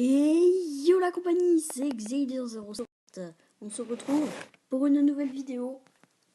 Et yo la compagnie, c'est Xavier07. On se retrouve pour une nouvelle vidéo.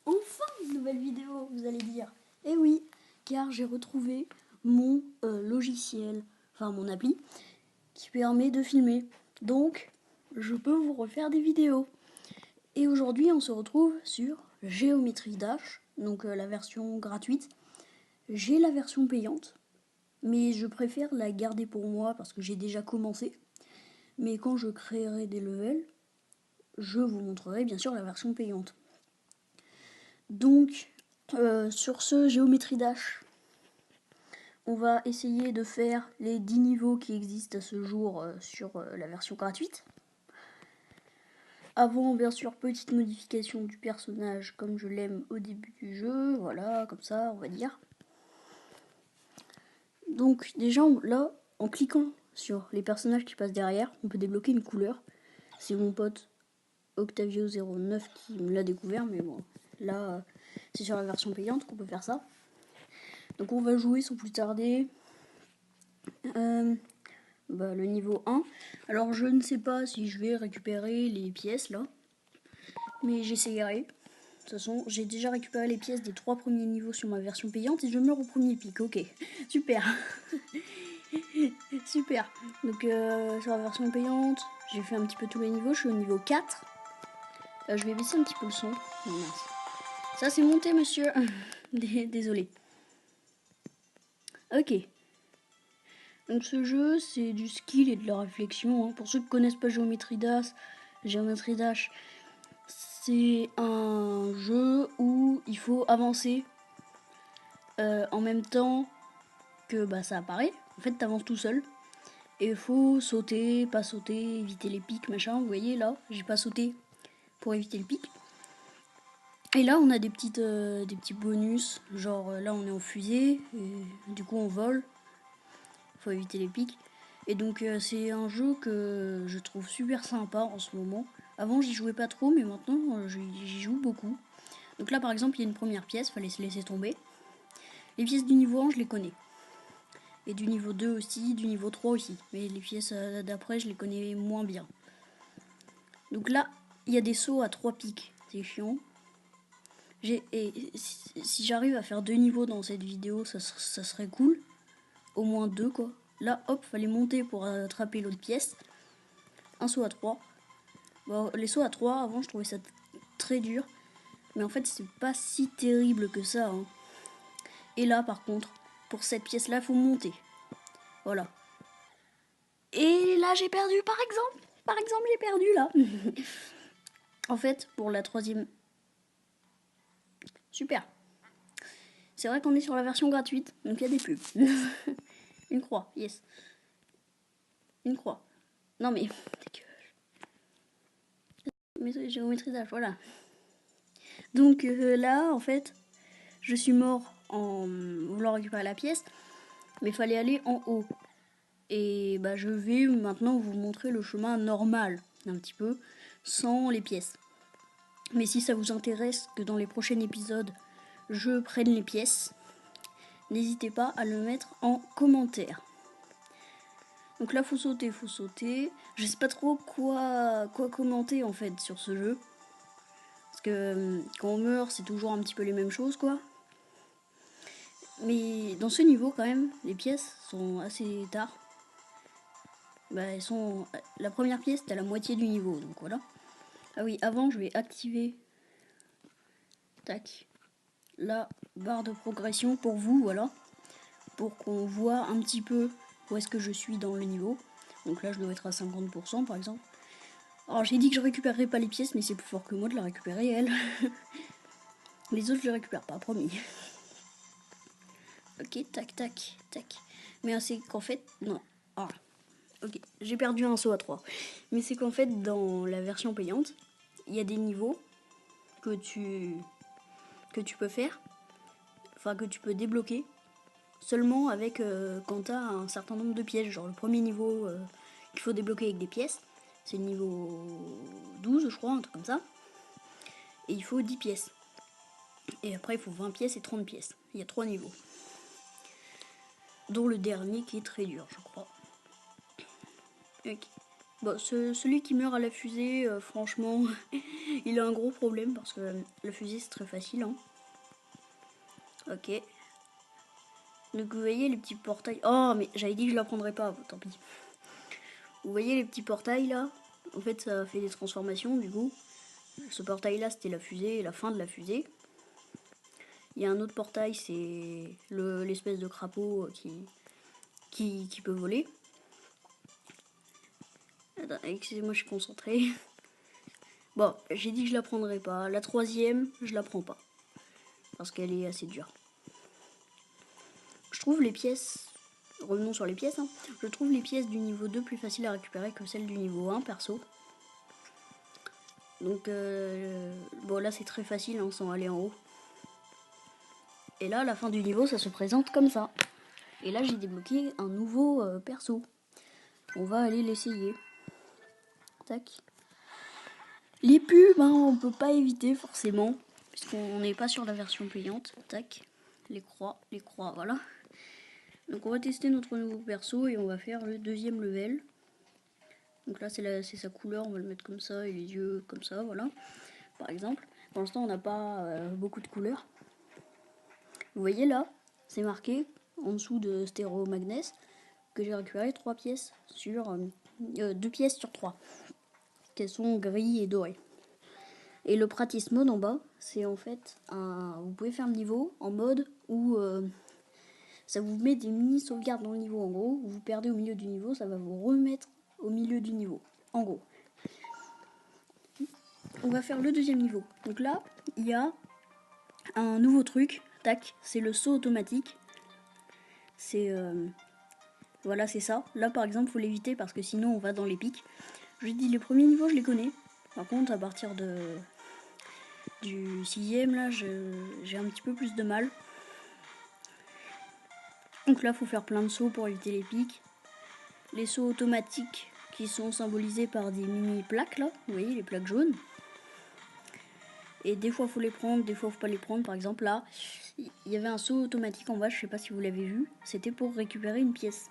Enfin une nouvelle vidéo, vous allez dire. Eh oui, car j'ai retrouvé mon logiciel, enfin mon appli, qui permet de filmer. Donc, je peux vous refaire des vidéos. Et aujourd'hui, on se retrouve sur Geometry Dash, donc la version gratuite. J'ai la version payante, mais je préfère la garder pour moi parce que j'ai déjà commencé. Mais quand je créerai des levels, je vous montrerai bien sûr la version payante. Donc, sur ce Geometry Dash, on va essayer de faire les 10 niveaux qui existent à ce jour sur la version gratuite. Avant, bien sûr, petite modification du personnage comme je l'aime au début du jeu. Voilà, comme ça, on va dire. Donc, déjà, là, en cliquant sur les personnages qui passent derrière, on peut débloquer une couleur. C'est mon pote Octavio09 qui me l'a découvert, mais bon, là, c'est sur la version payante qu'on peut faire ça. Donc, on va jouer sans plus tarder. Le niveau 1. Alors je ne sais pas si je vais récupérer les pièces là, mais j'essayerai. De toute façon, j'ai déjà récupéré les pièces des 3 premiers niveaux sur ma version payante et je meurs au premier pic. Ok, super. Super. Donc sur la version payante, j'ai fait un petit peu tous les niveaux. Je suis au niveau 4. Je vais baisser un petit peu le son. Non, mince. Ça c'est monté, monsieur. Désolé. Ok. Donc ce jeu, c'est du skill et de la réflexion. Hein. Pour ceux qui ne connaissent pas Geometry Dash, c'est un jeu où il faut avancer en même temps que ça apparaît. En fait, tu avances tout seul. Et il faut sauter, pas sauter, éviter les pics, machin. Vous voyez là, j'ai pas sauté pour éviter le pic. Et là, on a des petits bonus. Genre là, on est en fusée. Et du coup, on vole. Faut éviter les pics. Et donc c'est un jeu que je trouve super sympa en ce moment. Avant j'y jouais pas trop, mais maintenant j'y joue beaucoup. Donc là par exemple il y a une première pièce, fallait se laisser tomber. Les pièces du niveau 1 je les connais. Et du niveau 2 aussi, du niveau 3 aussi. Mais les pièces d'après je les connais moins bien. Donc là il y a des sauts à 3 pics, c'est chiant. Si j'arrive à faire 2 niveaux dans cette vidéo ça serait cool. Au moins 2 quoi. Là, hop, fallait monter pour attraper l'autre pièce. Un saut à 3. Bon, les sauts à 3, avant, je trouvais ça très dur. Mais en fait, c'est pas si terrible que ça. Hein. Et là, par contre, pour cette pièce-là, il faut monter. Voilà. Et là, j'ai perdu, par exemple. Par exemple, j'ai perdu, là. En fait, pour la 3e... Super. C'est vrai qu'on est sur la version gratuite, donc il y a des pubs. Une croix, yes. Une croix. Non mais... Mais Géométrie Dash, voilà. Donc là, en fait, je suis mort en voulant récupérer la pièce, mais il fallait aller en haut. Et je vais maintenant vous montrer le chemin normal, un petit peu, sans les pièces. Mais si ça vous intéresse que dans les prochains épisodes, je prenne les pièces, n'hésitez pas à le mettre en commentaire. Donc là, faut sauter. Je sais pas trop quoi commenter en fait sur ce jeu. Parce que quand on meurt, c'est toujours un petit peu les mêmes choses, quoi. Mais dans ce niveau, quand même, les pièces sont assez tard. Elles sont... La première pièce, t'as la moitié du niveau, donc voilà. Ah oui, avant, je vais activer... Tac. La barre de progression pour vous, voilà. Pour qu'on voit un petit peu où est-ce que je suis dans le niveau. Donc là, je dois être à 50% par exemple. Alors, j'ai dit que je récupérerais pas les pièces, mais c'est plus fort que moi de la récupérer, elle. Les autres, je les récupère pas, promis. Ok, tac, tac, tac. Mais c'est qu'en fait... Non. Ah, ok, j'ai perdu un saut à 3. Mais c'est qu'en fait, dans la version payante, il y a des niveaux que tu peux faire, enfin que tu peux débloquer seulement avec quand tu as un certain nombre de pièces. Genre le premier niveau qu'il faut débloquer avec des pièces, c'est le niveau 12 je crois, un truc comme ça. Et il faut 10 pièces. Et après il faut 20 pièces et 30 pièces. Il y a 3 niveaux. Dont le dernier qui est très dur je crois. Ok. Bon, celui qui meurt à la fusée, franchement, il a un gros problème parce que la fusée c'est très facile. Hein. Ok. Donc vous voyez les petits portails. Oh, mais j'avais dit que je la prendrais pas, tant pis. Vous voyez les petits portails là? En fait, ça fait des transformations du coup. Ce portail là, c'était la fusée, la fin de la fusée. Il y a un autre portail, c'est l'espèce de crapaud qui peut voler. Attends, excusez-moi, je suis concentrée. Bon, j'ai dit que je la prendrais pas. La troisième, je la prends pas. Parce qu'elle est assez dure. Je trouve les pièces... Revenons sur les pièces. Hein. Je trouve les pièces du niveau 2 plus faciles à récupérer que celles du niveau 1, perso. Donc, bon, là, c'est très facile, hein, sans aller en haut. Et là, à la fin du niveau, ça se présente comme ça. Et là, j'ai débloqué un nouveau perso. On va aller l'essayer. Tac. Les pubs, hein, on peut pas éviter forcément. Puisqu'on n'est pas sur la version payante. Tac. Les croix, voilà. Donc on va tester notre nouveau perso et on va faire le deuxième level. Donc là, c'est sa couleur, on va le mettre comme ça et les yeux comme ça, voilà. Par exemple. Pour l'instant, on n'a pas beaucoup de couleurs. Vous voyez là, c'est marqué en dessous de Stéromagnes que j'ai récupéré 3 pièces sur 2 pièces sur 3 qu'elles sont gris et dorées. Et le practice mode en bas, c'est en fait vous pouvez faire le niveau en mode où ça vous met des mini sauvegardes dans le niveau. En gros, vous perdez au milieu du niveau, ça va vous remettre au milieu du niveau. En gros. On va faire le deuxième niveau. Donc là, il y a un nouveau truc. Tac, c'est le saut automatique. C'est voilà, c'est ça. Là, par exemple, faut l'éviter parce que sinon, on va dans les pics. Je dis les premiers niveaux, je les connais. Par contre, à partir du 6ème, là, j'ai un petit peu plus de mal. Donc là, faut faire plein de sauts pour éviter les pics. Les sauts automatiques qui sont symbolisés par des mini plaques, là. Vous voyez, les plaques jaunes. Et des fois, faut les prendre, des fois, faut pas les prendre. Par exemple, là, il y avait un saut automatique en bas, je sais pas si vous l'avez vu. C'était pour récupérer une pièce.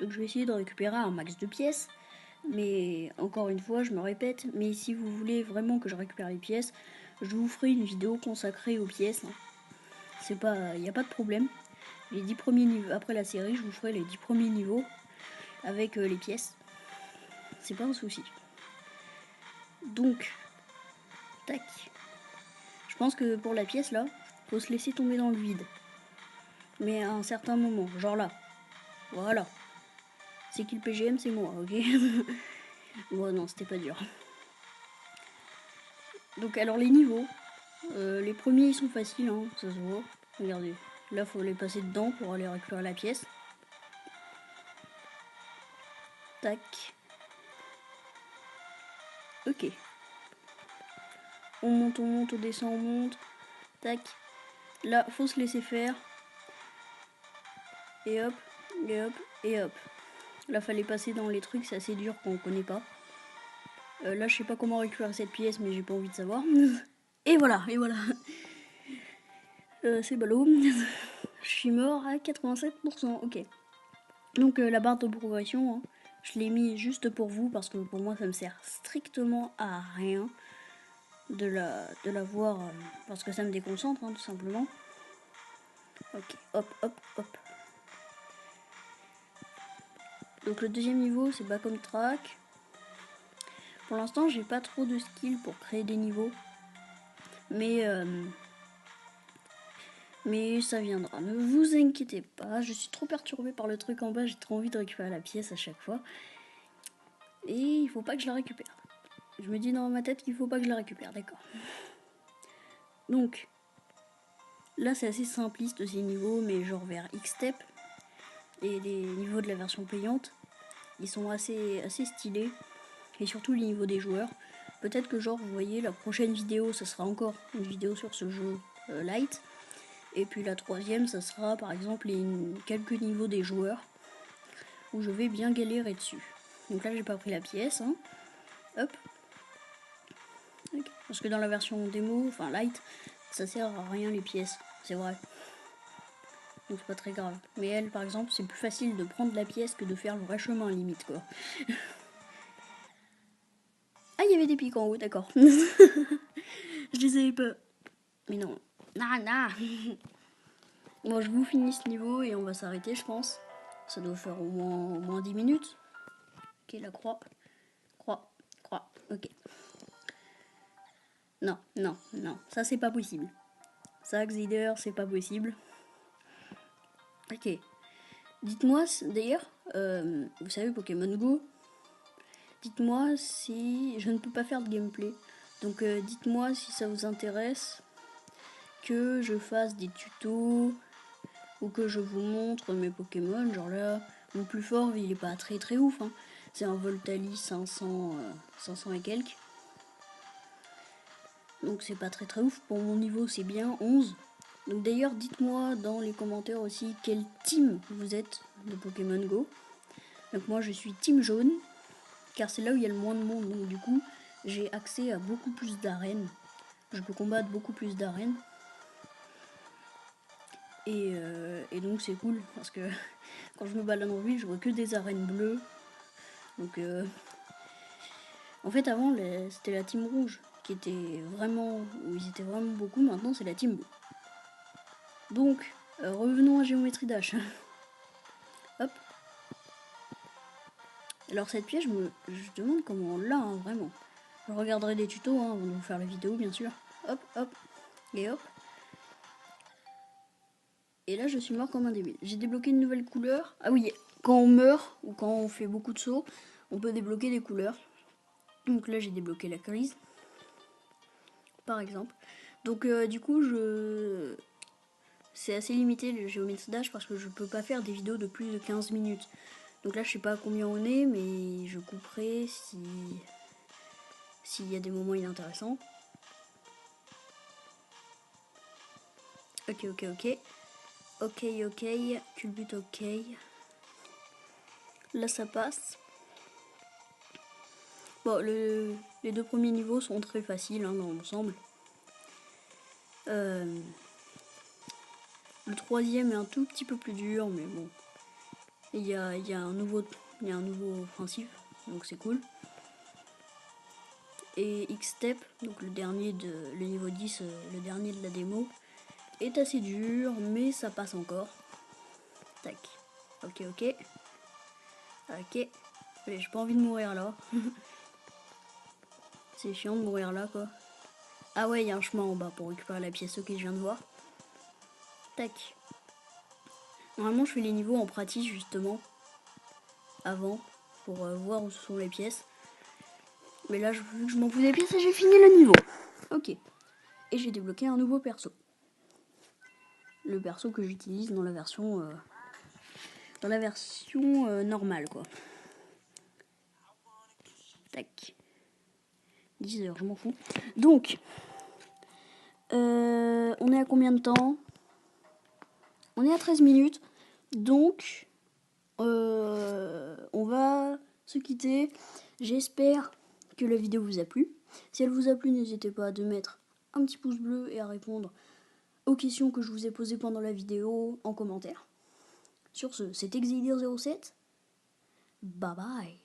Donc je vais essayer de récupérer un max de pièces. Mais encore une fois, je me répète, mais si vous voulez vraiment que je récupère les pièces, je vous ferai une vidéo consacrée aux pièces. Hein. C'est pas, il n'y a pas de problème. Les 10 premiers niveaux, après la série, je vous ferai les 10 premiers niveaux avec les pièces. C'est pas un souci. Donc, tac. Je pense que pour la pièce là, faut se laisser tomber dans le vide. Mais à un certain moment, genre là. Voilà. C'est qui le PGM, c'est moi, ok. Bon, non, c'était pas dur. Donc, alors les niveaux. Les premiers, ils sont faciles, hein, ça se voit. Regardez. Là, faut les passer dedans pour aller récupérer la pièce. Tac. Ok. On monte, on descend, on monte. Tac. Là, faut se laisser faire. Et hop, et hop, et hop. Là, fallait passer dans les trucs, c'est assez dur quand on connaît pas. Là, je sais pas comment récupérer cette pièce, mais j'ai pas envie de savoir. Et voilà, et voilà. C'est ballot. Je suis mort à 87%, ok. Donc la barre de progression, hein, je l'ai mis juste pour vous, parce que pour moi, ça me sert strictement à rien de la voir, parce que ça me déconcentre, hein, tout simplement. Ok, hop, hop, hop. Donc le deuxième niveau, c'est bas comme track. Pour l'instant, j'ai pas trop de skills pour créer des niveaux. Mais ça viendra. Ne vous inquiétez pas, je suis trop perturbée par le truc en bas, j'ai trop envie de récupérer la pièce à chaque fois. Et il faut pas que je la récupère. Je me dis dans ma tête qu'il faut pas que je la récupère, d'accord. Donc, là c'est assez simpliste ces niveaux, mais genre vers X-Step. Et les niveaux de la version payante, ils sont assez stylés. Et surtout les niveaux des joueurs. Peut-être que genre, vous voyez, la prochaine vidéo, ça sera encore une vidéo sur ce jeu light. Et puis la troisième, ça sera par exemple quelques niveaux des joueurs. Où je vais bien galérer dessus. Donc là, j'ai pas pris la pièce. Hein. Hop. Okay. Parce que dans la version démo, enfin light, ça sert à rien les pièces. C'est vrai. Donc c'est pas très grave. Mais elle, par exemple, c'est plus facile de prendre la pièce que de faire le vrai chemin, limite, quoi. Ah, il y avait des pics en haut, d'accord. Je les avais pas. Mais non. Non. Bon, je vous finis ce niveau et on va s'arrêter, je pense. Ça doit faire au moins 10 minutes. Ok, la croix. Croix. Ok. Non. Ça, c'est pas possible. Ça, Xider, c'est pas possible. Ok. Dites-moi, d'ailleurs, vous savez, Pokémon Go, dites-moi si je ne peux pas faire de gameplay. Donc, dites-moi si ça vous intéresse que je fasse des tutos ou que je vous montre mes Pokémon. Genre là, mon plus fort, il est pas très ouf. Hein. C'est un Voltali 500 et quelques. Donc c'est pas très ouf. Pour mon niveau, c'est bien 11. Donc d'ailleurs, dites-moi dans les commentaires aussi quel team vous êtes de Pokémon Go. Donc moi, je suis team jaune, car c'est là où il y a le moins de monde. Donc du coup, j'ai accès à beaucoup plus d'arènes. Je peux combattre beaucoup plus d'arènes. Et donc c'est cool, parce que quand je me balade en ville, je vois que des arènes bleues. Donc en fait, avant, c'était la team rouge, qui était vraiment, où ils étaient vraiment beaucoup. Maintenant, c'est la team bleue. Donc, revenons à Géométrie Dash. Hop. Alors cette pièce, je demande comment on l'a, hein, vraiment. Je regarderai des tutos avant de vous faire la vidéo, bien sûr. Hop. Et hop. Et là, je suis mort comme un débile. J'ai débloqué une nouvelle couleur. Ah oui, quand on meurt ou quand on fait beaucoup de sauts, on peut débloquer des couleurs. Donc là, j'ai débloqué la crise, par exemple. Donc du coup, c'est assez limité le Géométrie Dash parce que je peux pas faire des vidéos de plus de 15 minutes. Donc là, je sais pas combien on est, mais je couperai s'il y a des moments inintéressants. Ok. Culbute, ok. Là, ça passe. Bon, les deux premiers niveaux sont très faciles, hein, dans l'ensemble. Le troisième est un tout petit peu plus dur, mais bon. Il y a un nouveau principe, donc c'est cool. Et X-Step, donc le niveau 10, le dernier de la démo, est assez dur, mais ça passe encore. Tac. Ok. Allez, j'ai pas envie de mourir là. C'est chiant de mourir là, quoi. Ah ouais, il y a un chemin en bas pour récupérer la pièce, ok, je viens de voir. Tac. Normalement, je fais les niveaux en pratique, justement, avant, pour voir où sont les pièces. Mais là, vu que je m'en fous des pièces, j'ai fini le niveau. Ok. Et j'ai débloqué un nouveau perso. Le perso que j'utilise dans la version normale, quoi. Tac. 10 heures, je m'en fous. Donc, on est à combien de temps? On est à 13 minutes. Donc, on va se quitter. J'espère que la vidéo vous a plu. Si elle vous a plu, n'hésitez pas à mettre un petit pouce bleu et à répondre aux questions que je vous ai posées pendant la vidéo en commentaire. Sur ce, c'était Xidir07. Bye bye.